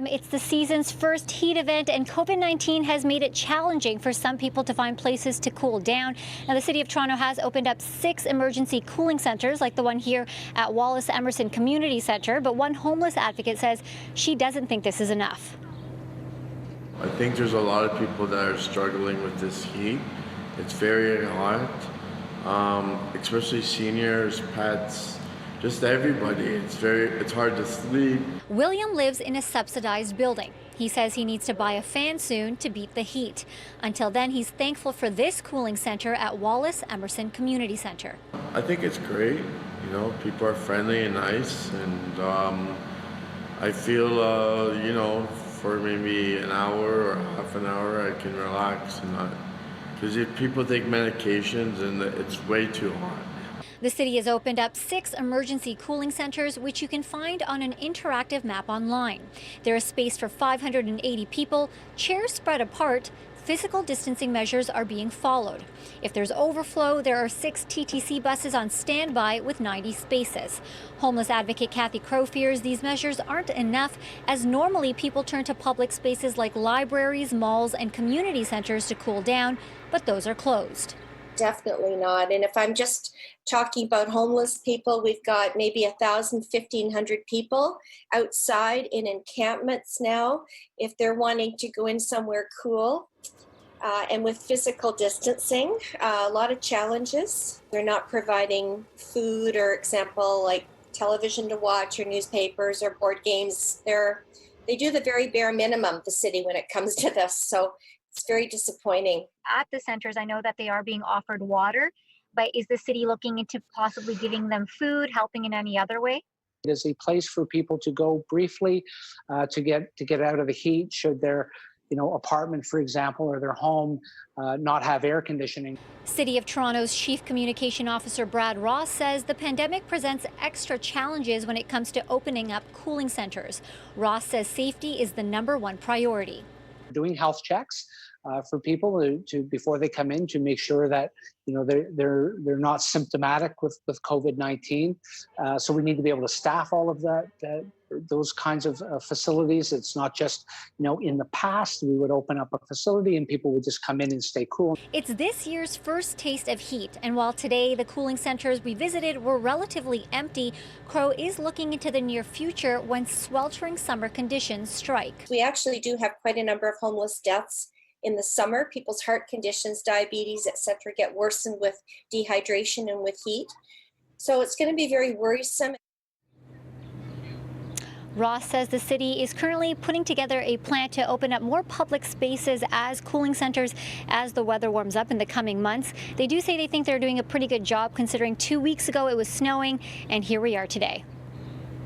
It's the season's first heat event, and COVID-19 has made it challenging for some people to find places to cool down. Now, the City of Toronto has opened up 6 emergency cooling centres, like the one here at Wallace Emerson Community Centre, but one homeless advocate says she doesn't think this is enough. I think there's a lot of people that are struggling with this heat. It's very hot, especially seniors, pets, just everybody. It's hard to sleep. William lives in a subsidized building. He says he needs to buy a fan soon to beat the heat. Until then, he's thankful for this cooling center at Wallace Emerson Community Center. I think it's great. You know, people are friendly and nice, and I feel, for maybe an hour or half an hour, I can relax and not, because if people take medications and it's way too hot. The city has opened up 6 emergency cooling centers, which you can find on an interactive map online. There is space for 580 people, chairs spread apart. Physical distancing measures are being followed. If there's overflow, there are 6 TTC buses on standby with 90 spaces. Homeless advocate Kathy Crow fears these measures aren't enough, as normally people turn to public spaces like libraries, malls, and community centers to cool down, but those are closed. Definitely not. And if I'm just talking about homeless people, we've got maybe 1,000, 1,500 people outside in encampments now. If they're wanting to go in somewhere cool, and with physical distancing, a lot of challenges. They're not providing food or example like television to watch or newspapers or board games. They do the very bare minimum, the city, when it comes to this. So it's very disappointing. At the centers, I know that they are being offered water, but is the city looking into possibly giving them food, helping in any other way? It is a place for people to go briefly to get out of the heat should their apartment, for example, or their home not have air conditioning. City of Toronto's Chief Communication Officer Brad Ross says the pandemic presents extra challenges when it comes to opening up cooling centers. Ross says safety is the #1 priority. Doing health checks for people to before they come in to make sure that they're not symptomatic with COVID-19. So we need to be able to staff all of those kinds of facilities. It's not just in the past we would open up a facility and people would just come in and stay cool. It's this year's first taste of heat, and while today the cooling centers we visited were relatively empty, Crow is looking into the near future when sweltering summer conditions strike. We actually do have quite a number of homeless deaths in the summer. People's heart conditions, diabetes, etc., get worsened with dehydration and with heat. So it's going to be very worrisome. Ross says the city is currently putting together a plan to open up more public spaces as cooling centers as the weather warms up in the coming months. They do say they think they're doing a pretty good job considering 2 weeks ago it was snowing, and here we are today.